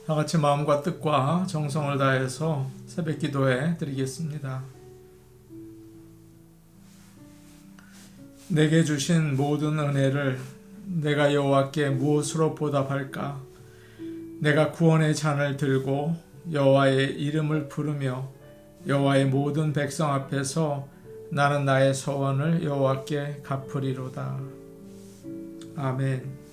다 같이 마음과 뜻과 정성을 다해서 새벽 기도해 드리겠습니다. 내게 주신 모든 은혜를 내가 여호와께 무엇으로 보답할까? 내가 구원의 잔을 들고 여호와의 이름을 부르며 여호와의 모든 백성 앞에서 나는 나의 소원을 여호와께 갚으리로다. 아멘.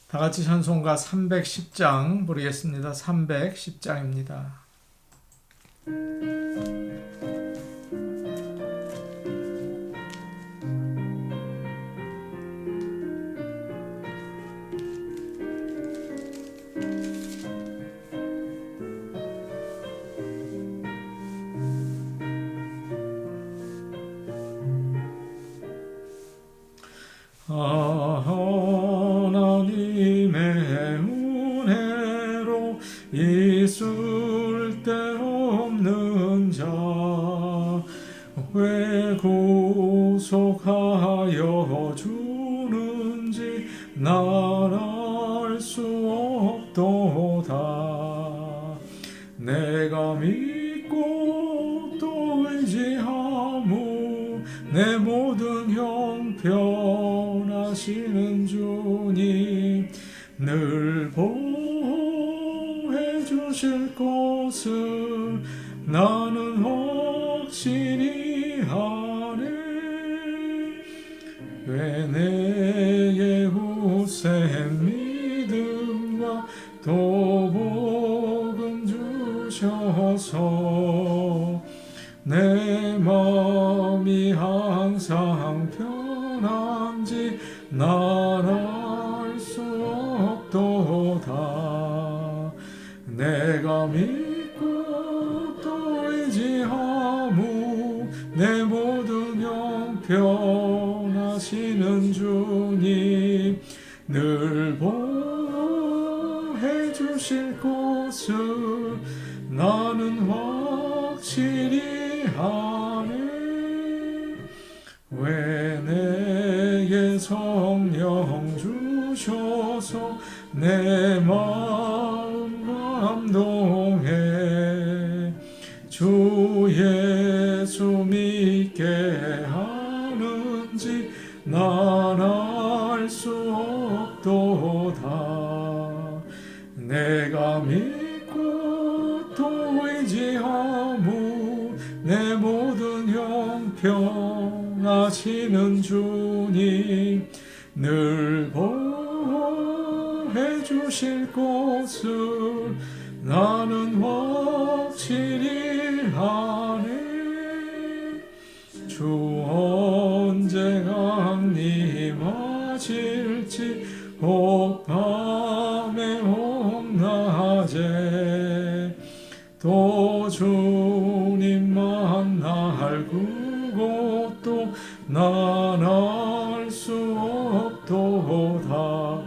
다 같이 찬송가 310장 부르겠습니다. 310장입니다. 하나님의 은혜로 있을 데 없는 자 왜 구속하여 주는지 난 알 수 없도다. 내가 믿고 또 의지하무 내 모든 형편하시는 주님 늘 보호해 주실 것을 나는 확실히 하네. 왜 내게 굳센 믿음과 또 복음 주셔서 내 마음이 항상 편한지 난 알 수 없도다. 내가 믿고 또 의지하무 내 모든 형편하시는 주님 늘 보호해 주실 것을 나는 확실히 하네. 왜 내게 성령 주셔서 내 마음 감동해 주 예수 믿게 하는지 난 알 수 없도다. 내가 믿고 또 의지하무 내 모든 형편하시는 주님 늘 보호해 주실 것을 나는 확실히 하네. 주 언제 강림하실지 혹 밤에 혹 낮에 또 주님 만날 그것도 난 알 수 없도다.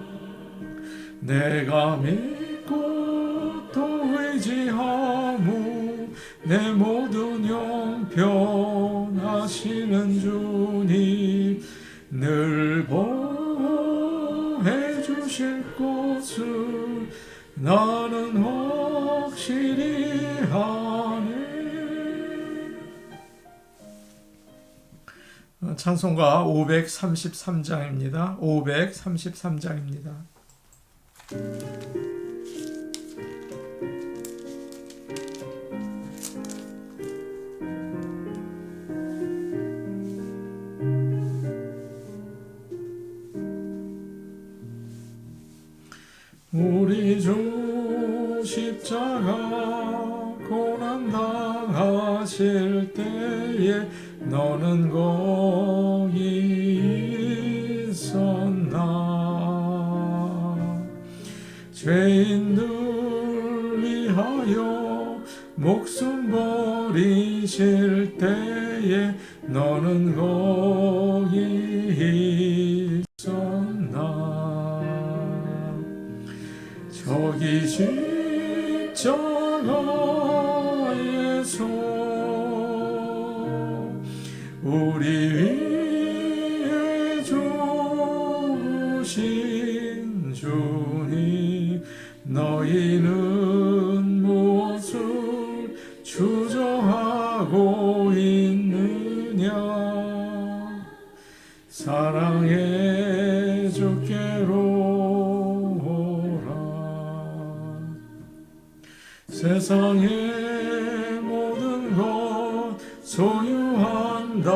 내가 믿고 또 의지하무 내 모든 형편하시는 주님 늘 보호해 주실 것을 나는 확실히 하네. 찬송가 533장입니다. 533장입니다. 우리 주 십자가 고난 당하실 때에 너는 거기 있었나. 죄인들 위하여 목숨 버리실 때에 너는 거기 있었나. 저기 십자가에서 우리 위해 죽으신 주님 너희는 무엇을 주저하고 있느냐. 사랑의 주께로 오라. 세상의 모든 것 소유한다고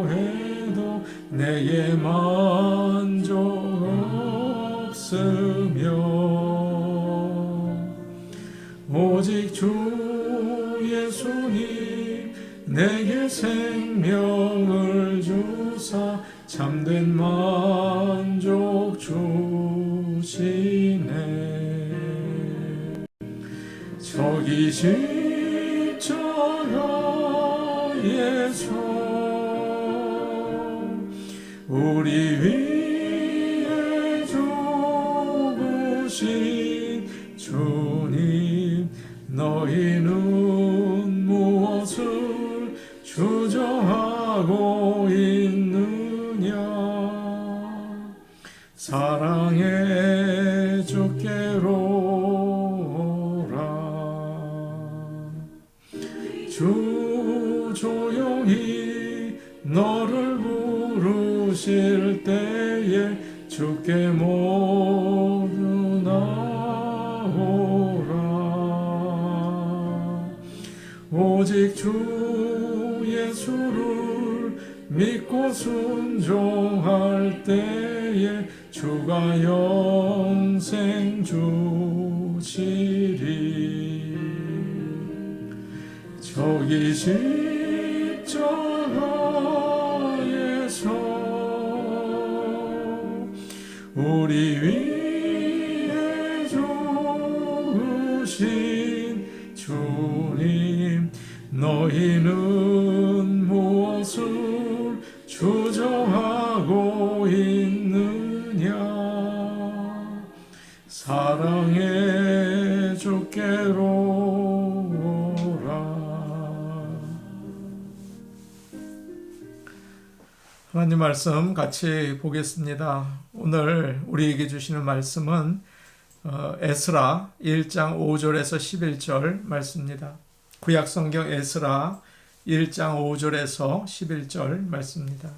해도 내게 만족 없으며 오직 주 예수님 내게 생명을 주사 참된 만족 주시네. 저기 십자가에서 우리 위해 죽으신 주님, 너희는 무엇을 주저하고 있느냐. 사랑의 주께로 오라. 주 조용히 너를 부르실 때에 주께 모두 나오라. 오직 주 예수를 믿고 순종할 때에 주가 영생 주시리. 저기 십자가에서 우리 위해 죽으신 주님, 너희는 무엇을 주저하고 있느냐. 사랑의 주께로 오라. 하나님 말씀 같이 보겠습니다. 오늘 우리에게 주시는 말씀은 에스라 1장 5절에서 11절 말씀입니다. 구약성경 에스라 1장 5절에서 11절 말씀입니다.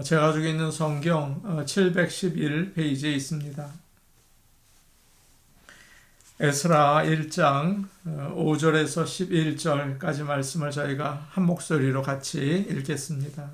제가 가지고 있는 성경 711페이지에 있습니다. 에스라 1장 5절에서 11절까지 말씀을 저희가 한 목소리로 같이 읽겠습니다.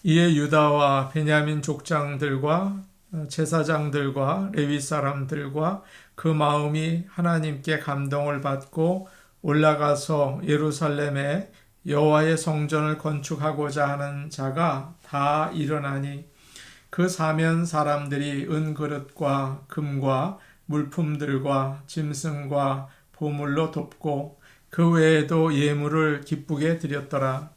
이에 유다와 베냐민 족장들과 제사장들과 레위 사람들과 그 마음이 하나님께 감동을 받고 올라가서 예루살렘에 여호와의 성전을 건축하고자 하는 자가 다 일어나니 그 사면 사람들이 은그릇과 금과 물품들과 짐승과 보물로 돕고 그 외에도 예물을 기쁘게 드렸더라.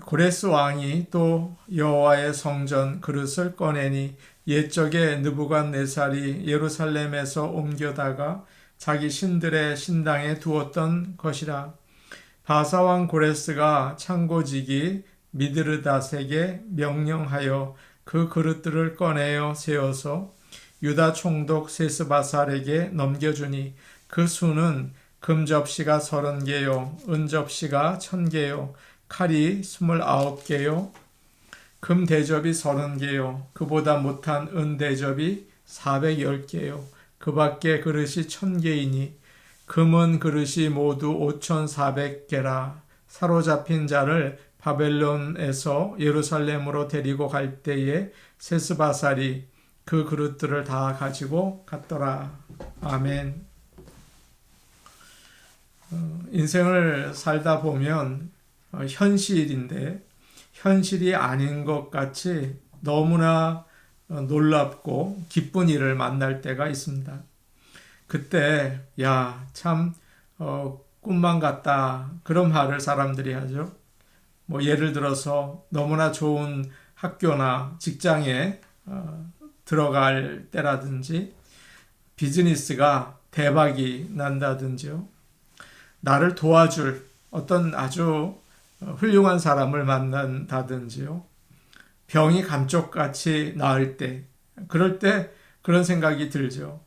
고레스 왕이 또 여호와의 성전 그릇을 꺼내니 옛적에 느부갓네살이 예루살렘에서 옮겨다가 자기 신들의 신당에 두었던 것이라. 바사왕 고레스가 창고지기 미드르닷에게 명령하여 그 그릇들을 꺼내어 세워서 유다 총독 세스바살에게 넘겨주니 그 수는 금접시가 30개요 은접시가 1000개요 칼이 29개요 금대접이 30개요 그보다 못한 은대접이 410개요 그 밖에 그릇이 1000개이니 금은 그릇이 모두 5400개라. 사로잡힌 자를 바벨론에서 예루살렘으로 데리고 갈 때에 세스바살이 그 그릇들을 다 가지고 갔더라. 아멘. 인생을 살다 보면 현실인데 현실이 아닌 것 같이 너무나 놀랍고 기쁜 일을 만날 때가 있습니다. 그때 야, 참 꿈만 같다 그런 말을 사람들이 하죠. 뭐 예를 들어서 너무나 좋은 학교나 직장에 들어갈 때라든지 비즈니스가 대박이 난다든지요. 나를 도와줄 어떤 아주 훌륭한 사람을 만난다든지요. 병이 감쪽같이 나을 때, 그럴 때 그런 생각이 들죠.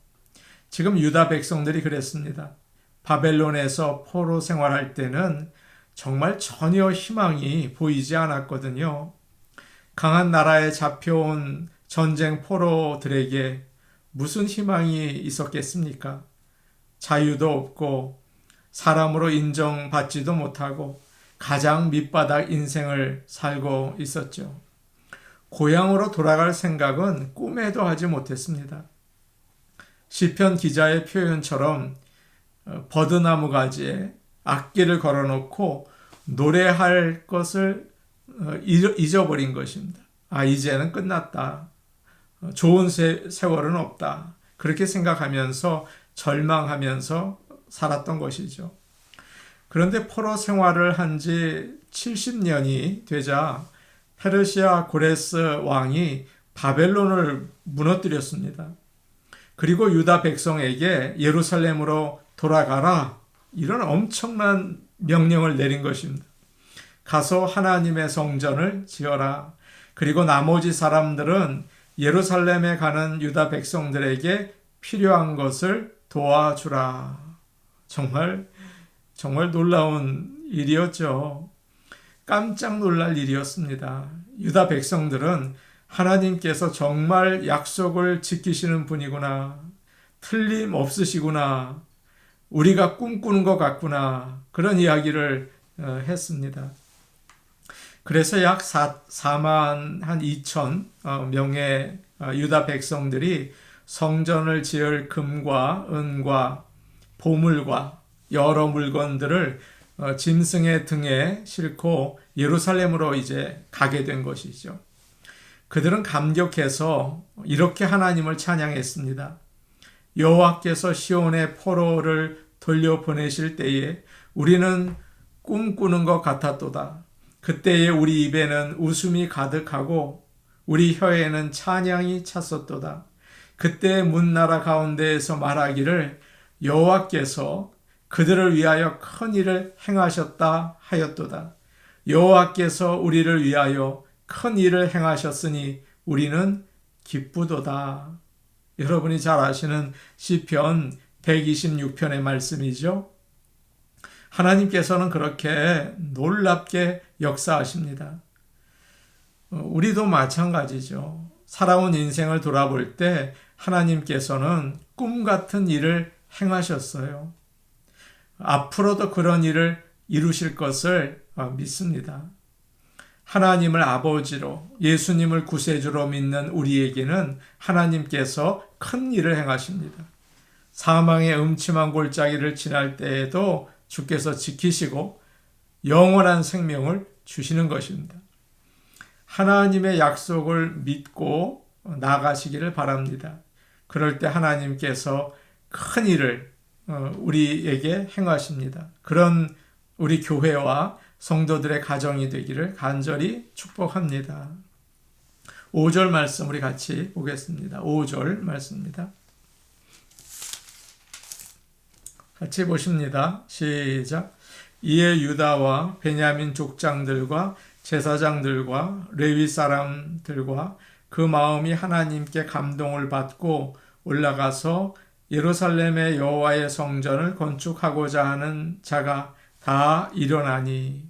지금 유다 백성들이 그랬습니다. 바벨론에서 포로 생활할 때는 정말 전혀 희망이 보이지 않았거든요. 강한 나라에 잡혀온 전쟁 포로들에게 무슨 희망이 있었겠습니까? 자유도 없고 사람으로 인정받지도 못하고 가장 밑바닥 인생을 살고 있었죠. 고향으로 돌아갈 생각은 꿈에도 하지 못했습니다. 시편 기자의 표현처럼 버드나무 가지에 악기를 걸어놓고 노래할 것을 잊어버린 것입니다. 이제는 끝났다. 좋은 세월은 없다. 그렇게 생각하면서 절망하면서 살았던 것이죠. 그런데 포로 생활을 한 지 70년이 되자 페르시아 고레스 왕이 바벨론을 무너뜨렸습니다. 그리고 유다 백성에게 예루살렘으로 돌아가라, 이런 엄청난 명령을 내린 것입니다. 가서 하나님의 성전을 지어라. 그리고 나머지 사람들은 예루살렘에 가는 유다 백성들에게 필요한 것을 도와주라. 정말 놀라운 일이었죠. 깜짝 놀랄 일이었습니다. 유다 백성들은 하나님께서 정말 약속을 지키시는 분이구나. 틀림없으시구나. 우리가 꿈꾸는 것 같구나. 그런 이야기를 했습니다. 그래서 약 4만 한 2천 명의 유다 백성들이 성전을 지을 금과 은과 보물과 여러 물건들을 짐승의 등에 싣고 예루살렘으로 이제 가게 된 것이죠. 그들은 감격해서 이렇게 하나님을 찬양했습니다. 여호와께서 시온의 포로를 돌려보내실 때에 우리는 꿈꾸는 것 같았도다. 그때에 우리 입에는 웃음이 가득하고 우리 혀에는 찬양이 찼었도다. 그때 문나라 가운데에서 말하기를 여호와께서 그들을 위하여 큰 일을 행하셨다 하였도다. 여호와께서 우리를 위하여 큰 일을 행하셨으니 우리는 기쁘도다. 여러분이 잘 아시는 시편 126편의 말씀이죠. 하나님께서는 그렇게 놀랍게 역사하십니다. 우리도 마찬가지죠. 살아온 인생을 돌아볼 때 하나님께서는 꿈 같은 일을 행하셨어요. 앞으로도 그런 일을 이루실 것을 믿습니다. 하나님을 아버지로, 예수님을 구세주로 믿는 우리에게는 하나님께서 큰 일을 행하십니다. 사망의 음침한 골짜기를 지날 때에도 주께서 지키시고 영원한 생명을 주시는 것입니다. 하나님의 약속을 믿고 나가시기를 바랍니다. 그럴 때 하나님께서 큰 일을 우리에게 행하십니다. 그런 우리 교회와 성도들의 가정이 되기를 간절히 축복합니다. 5절 말씀 우리 같이 보겠습니다. 5절 말씀입니다. 같이 보십니다. 시작. 이에 유다와 베냐민 족장들과 제사장들과 레위 사람들과 그 마음이 하나님께 감동을 받고 올라가서 예루살렘의 여호와의 성전을 건축하고자 하는 자가 다 일어나니.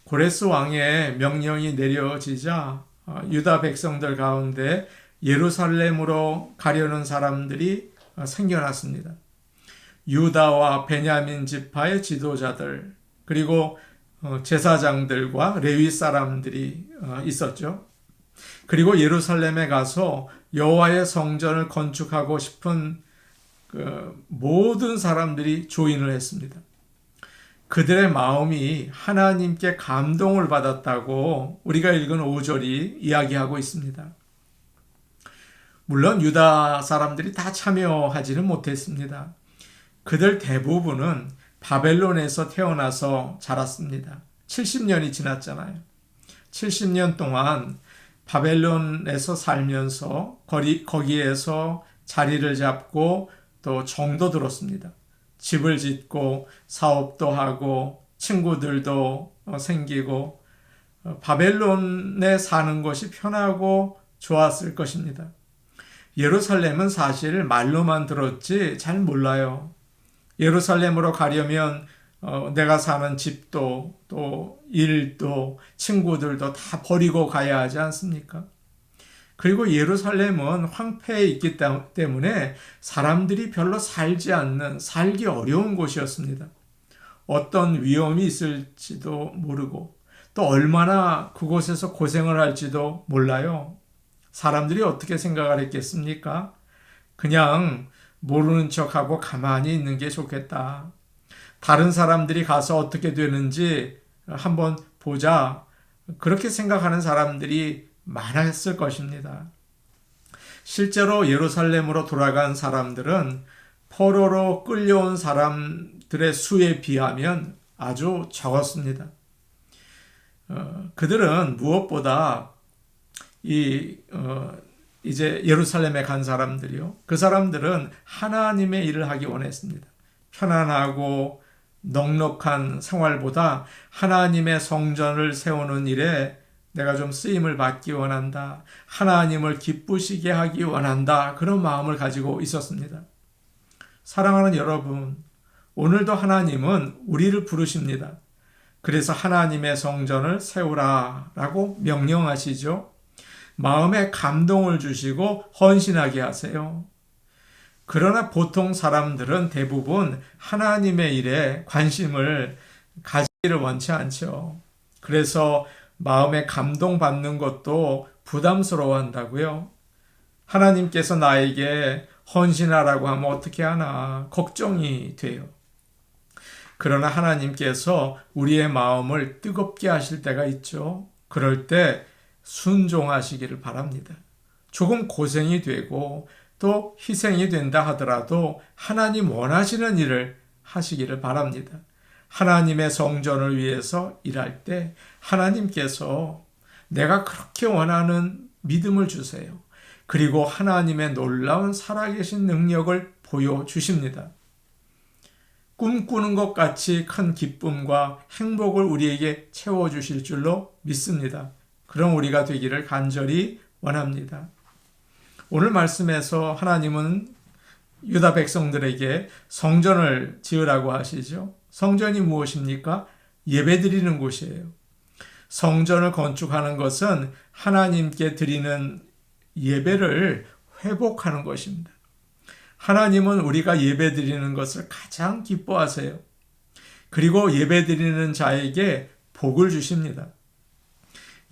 고레스 왕의 명령이 내려지자 유다 백성들 가운데 예루살렘으로 가려는 사람들이 생겨났습니다. 유다와 베냐민 지파의 지도자들, 그리고 제사장들과 레위 사람들이 있었죠. 그리고 예루살렘에 가서 여호와의 성전을 건축하고 싶은 모든 사람들이 조인을 했습니다. 그들의 마음이 하나님께 감동을 받았다고 우리가 읽은 5절이 이야기하고 있습니다. 물론 유다 사람들이 다 참여하지는 못했습니다. 그들 대부분은 바벨론에서 태어나서 자랐습니다. 70년이 지났잖아요. 70년 동안 바벨론에서 살면서 거기에서 자리를 잡고 또 정도 들었습니다. 집을 짓고 사업도 하고 친구들도 생기고 바벨론에 사는 것이 편하고 좋았을 것입니다. 예루살렘은 사실 말로만 들었지 잘 몰라요. 예루살렘으로 가려면 내가 사는 집도 또 일도 친구들도 다 버리고 가야 하지 않습니까? 그리고 예루살렘은 황폐해 있기 때문에 사람들이 별로 살지 않는, 살기 어려운 곳이었습니다. 어떤 위험이 있을지도 모르고 또 얼마나 그곳에서 고생을 할지도 몰라요. 사람들이 어떻게 생각을 했겠습니까? 그냥 모르는 척하고 가만히 있는 게 좋겠다. 다른 사람들이 가서 어떻게 되는지 한번 보자. 그렇게 생각하는 사람들이 많았을 것입니다. 실제로 예루살렘으로 돌아간 사람들은 포로로 끌려온 사람들의 수에 비하면 아주 적었습니다. 그들은 무엇보다 이제 예루살렘에 간 사람들이요. 그 사람들은 하나님의 일을 하기 원했습니다. 편안하고 넉넉한 생활보다 하나님의 성전을 세우는 일에 내가 좀 쓰임을 받기 원한다. 하나님을 기쁘시게 하기 원한다. 그런 마음을 가지고 있었습니다. 사랑하는 여러분, 오늘도 하나님은 우리를 부르십니다. 그래서 하나님의 성전을 세우라라고 명령하시죠. 마음에 감동을 주시고 헌신하게 하세요. 그러나 보통 사람들은 대부분 하나님의 일에 관심을 가지기를 원치 않죠. 그래서 마음에 감동받는 것도 부담스러워 한다고요. 하나님께서 나에게 헌신하라고 하면 어떻게 하나 걱정이 돼요. 그러나 하나님께서 우리의 마음을 뜨겁게 하실 때가 있죠. 그럴 때 순종하시기를 바랍니다. 조금 고생이 되고 또 희생이 된다 하더라도 하나님 원하시는 일을 하시기를 바랍니다. 하나님의 성전을 위해서 일할 때 하나님께서 내가 그렇게 원하는 믿음을 주세요. 그리고 하나님의 놀라운 살아계신 능력을 보여주십니다. 꿈꾸는 것 같이 큰 기쁨과 행복을 우리에게 채워주실 줄로 믿습니다. 그런 우리가 되기를 간절히 원합니다. 오늘 말씀에서 하나님은 유다 백성들에게 성전을 지으라고 하시죠. 성전이 무엇입니까? 예배드리는 곳이에요. 성전을 건축하는 것은 하나님께 드리는 예배를 회복하는 것입니다. 하나님은 우리가 예배드리는 것을 가장 기뻐하세요. 그리고 예배드리는 자에게 복을 주십니다.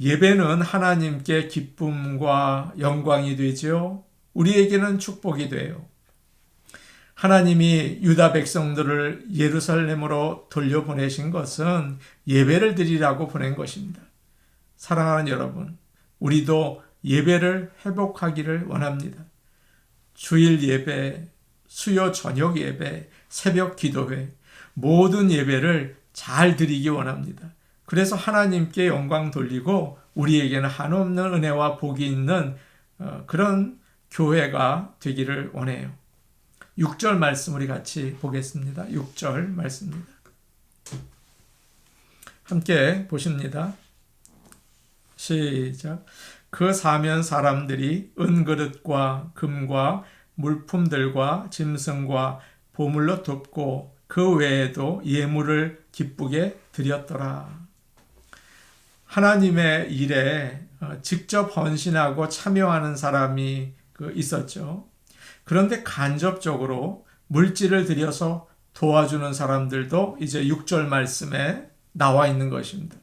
예배는 하나님께 기쁨과 영광이 되죠. 우리에게는 축복이 돼요. 하나님이 유다 백성들을 예루살렘으로 돌려보내신 것은 예배를 드리라고 보낸 것입니다. 사랑하는 여러분, 우리도 예배를 회복하기를 원합니다. 주일 예배, 수요 저녁 예배, 새벽 기도회, 모든 예배를 잘 드리기 원합니다. 그래서 하나님께 영광 돌리고 우리에게는 한없는 은혜와 복이 있는 그런 교회가 되기를 원해요. 6절 말씀 우리 같이 보겠습니다. 6절 말씀입니다. 함께 보십니다. 시작. 그 사면 사람들이 은그릇과 금과 물품들과 짐승과 보물로 돕고 그 외에도 예물을 기쁘게 드렸더라. 하나님의 일에 직접 헌신하고 참여하는 사람이 있었죠. 그런데 간접적으로 물질을 들여서 도와주는 사람들도 이제 6절 말씀에 나와 있는 것입니다.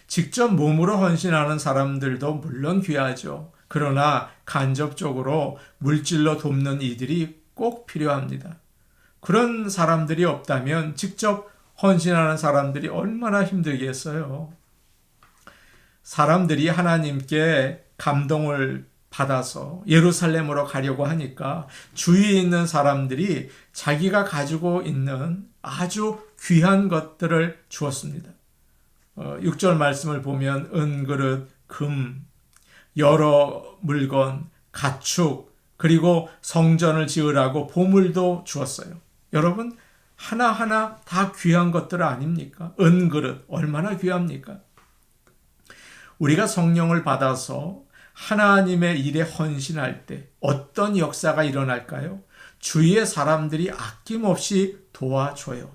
직접 몸으로 헌신하는 사람들도 물론 귀하죠. 그러나 간접적으로 물질로 돕는 이들이 꼭 필요합니다. 그런 사람들이 없다면 직접 헌신하는 사람들이 얼마나 힘들겠어요. 사람들이 하나님께 감동을 받아서 예루살렘으로 가려고 하니까 주위에 있는 사람들이 자기가 가지고 있는 아주 귀한 것들을 주었습니다. 6절 말씀을 보면 은그릇, 금, 여러 물건, 가축, 그리고 성전을 지으라고 보물도 주었어요. 여러분, 하나하나 다 귀한 것들 아닙니까? 은그릇 얼마나 귀합니까? 우리가 성령을 받아서 하나님의 일에 헌신할 때 어떤 역사가 일어날까요? 주위의 사람들이 아낌없이 도와줘요.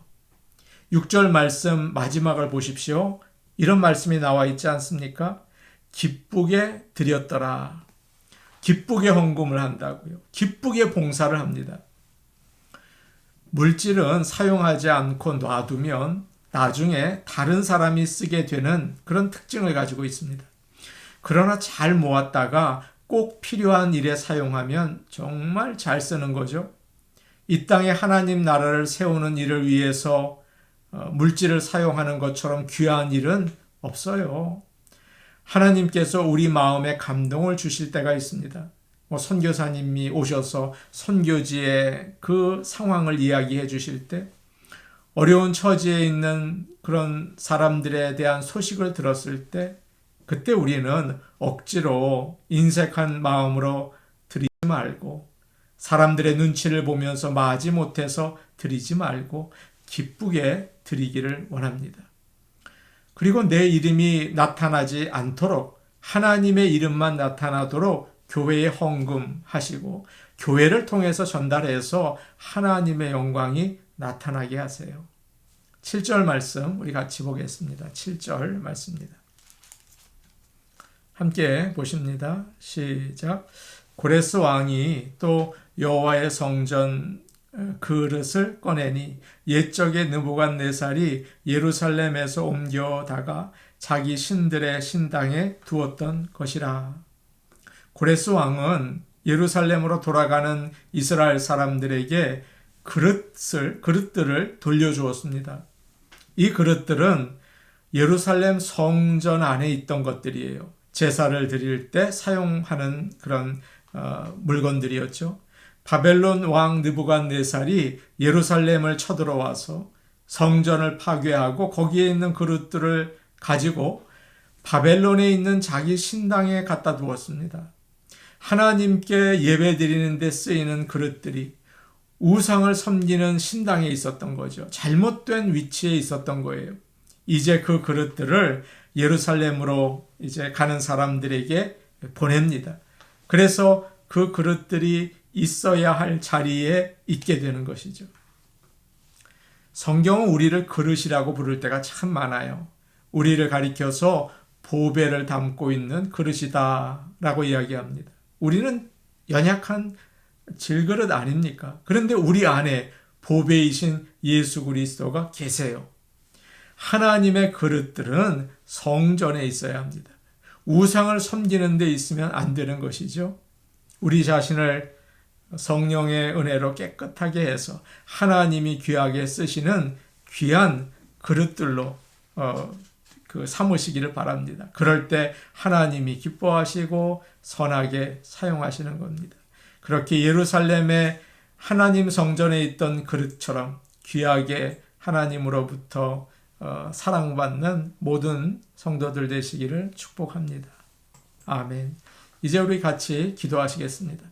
6절 말씀 마지막을 보십시오. 이런 말씀이 나와 있지 않습니까? 기쁘게 드렸더라. 기쁘게 헌금을 한다고요. 기쁘게 봉사를 합니다. 물질은 사용하지 않고 놔두면 나중에 다른 사람이 쓰게 되는 그런 특징을 가지고 있습니다. 그러나 잘 모았다가 꼭 필요한 일에 사용하면 정말 잘 쓰는 거죠. 이 땅에 하나님 나라를 세우는 일을 위해서 물질을 사용하는 것처럼 귀한 일은 없어요. 하나님께서 우리 마음에 감동을 주실 때가 있습니다. 선교사님이 오셔서 선교지의 그 상황을 이야기해 주실 때, 어려운 처지에 있는 그런 사람들에 대한 소식을 들었을 때, 그때 우리는 억지로 인색한 마음으로 드리지 말고, 사람들의 눈치를 보면서 마지 못해서 드리지 말고 기쁘게 드리기를 원합니다. 그리고 내 이름이 나타나지 않도록, 하나님의 이름만 나타나도록 교회에 헌금하시고 교회를 통해서 전달해서 하나님의 영광이 나타나게 하세요. 7절 말씀 우리 같이 보겠습니다. 7절 말씀입니다. 함께 보십니다. 시작. 고레스 왕이 또 여호와의 성전 그릇을 꺼내니 옛적에 느부갓네살이 예루살렘에서 옮겨다가 자기 신들의 신당에 두었던 것이라. 고레스 왕은 예루살렘으로 돌아가는 이스라엘 사람들에게 그릇들을 돌려주었습니다. 이 그릇들은 예루살렘 성전 안에 있던 것들이에요. 제사를 드릴 때 사용하는 그런 물건들이었죠. 바벨론 왕 느부갓네살이 예루살렘을 쳐들어와서 성전을 파괴하고 거기에 있는 그릇들을 가지고 바벨론에 있는 자기 신당에 갖다 두었습니다. 하나님께 예배드리는 데 쓰이는 그릇들이 우상을 섬기는 신당에 있었던 거죠. 잘못된 위치에 있었던 거예요. 이제 그 그릇들을 예루살렘으로 이제 가는 사람들에게 보냅니다. 그래서 그 그릇들이 있어야 할 자리에 있게 되는 것이죠. 성경은 우리를 그릇이라고 부를 때가 참 많아요. 우리를 가리켜서 보배를 담고 있는 그릇이다 라고 이야기합니다. 우리는 연약한 질그릇 아닙니까? 그런데 우리 안에 보배이신 예수 그리스도가 계세요. 하나님의 그릇들은 성전에 있어야 합니다. 우상을 섬기는 데 있으면 안 되는 것이죠. 우리 자신을 성령의 은혜로 깨끗하게 해서 하나님이 귀하게 쓰시는 귀한 그릇들로 삼으시기를 바랍니다. 그럴 때 하나님이 기뻐하시고 선하게 사용하시는 겁니다. 그렇게 예루살렘의 하나님 성전에 있던 그릇처럼 귀하게 하나님으로부터 사랑받는 모든 성도들 되시기를 축복합니다. 아멘. 이제 우리 같이 기도하시겠습니다.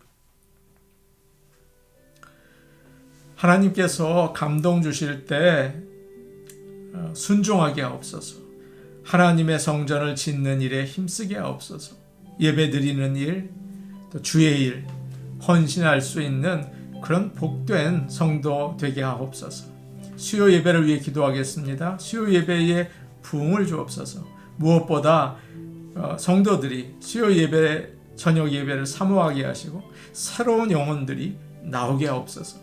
하나님께서 감동 주실 때 순종하게 하옵소서. 하나님의 성전을 짓는 일에 힘쓰게 하옵소서. 예배드리는 일, 또 주의 일, 헌신할 수 있는 그런 복된 성도 되게 하옵소서. 수요 예배를 위해 기도하겠습니다. 수요 예배에 부흥을 주옵소서. 무엇보다 성도들이 수요 예배, 저녁 예배를 사모하게 하시고 새로운 영혼들이 나오게 하옵소서.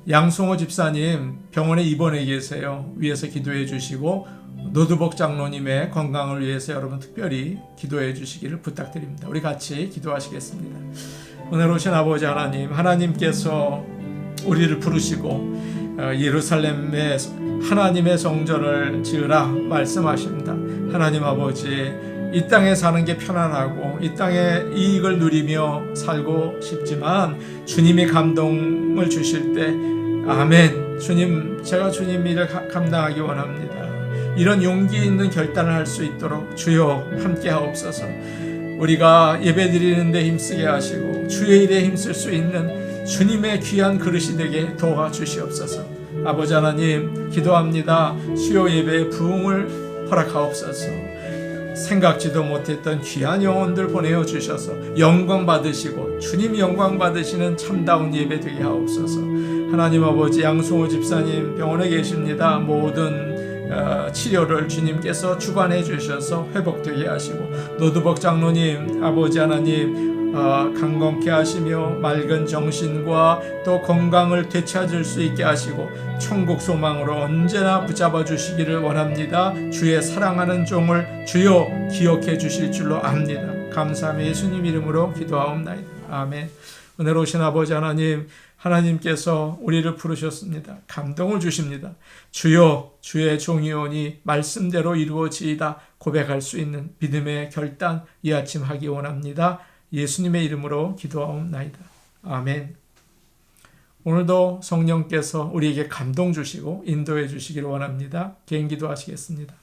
양송호 집사님 병원에 입원해 계세요. 위에서 기도해 주시고 노두복 장로님의 건강을 위해서 여러분 특별히 기도해 주시기를 부탁드립니다. 우리 같이 기도하시겠습니다. 오늘 오신 아버지 하나님, 하나님께서 우리를 부르시고 예루살렘에 하나님의 성전을 지으라 말씀하십니다. 하나님 아버지, 이 땅에 사는 게 편안하고 이 땅에 이익을 누리며 살고 싶지만 주님이 감동을 주실 때 아멘, 주님, 제가 주님 일을 감당하기 원합니다. 이런 용기 있는 결단을 할 수 있도록 주여 함께 하옵소서. 우리가 예배드리는 데 힘쓰게 하시고 주의 일에 힘쓸 수 있는 주님의 귀한 그릇이 되게 도와주시옵소서. 아버지 하나님 기도합니다. 수요 예배의 부흥을 허락하옵소서. 생각지도 못했던 귀한 영혼들 보내어 주셔서 영광 받으시고 주님 영광 받으시는 참다운 예배 되게 하옵소서. 하나님 아버지, 양승호 집사님 병원에 계십니다. 모든 치료를 주님께서 주관해 주셔서 회복되게 하시고, 노두벅 장로님 아버지 하나님 강건케 하시며 맑은 정신과 또 건강을 되찾을 수 있게 하시고 천국 소망으로 언제나 붙잡아 주시기를 원합니다. 주의 사랑하는 종을 주여 기억해 주실 줄로 압니다. 감사하며 예수님 이름으로 기도하옵나이다. 아멘. 은혜로 오신 아버지 하나님, 하나님께서 우리를 부르셨습니다. 감동을 주십니다. 주여, 주의 종이오니 말씀대로 이루어지이다 고백할 수 있는 믿음의 결단 이 아침 하기 원합니다. 예수님의 이름으로 기도하옵나이다. 아멘. 오늘도 성령께서 우리에게 감동 주시고 인도해 주시기를 원합니다. 개인 기도하시겠습니다.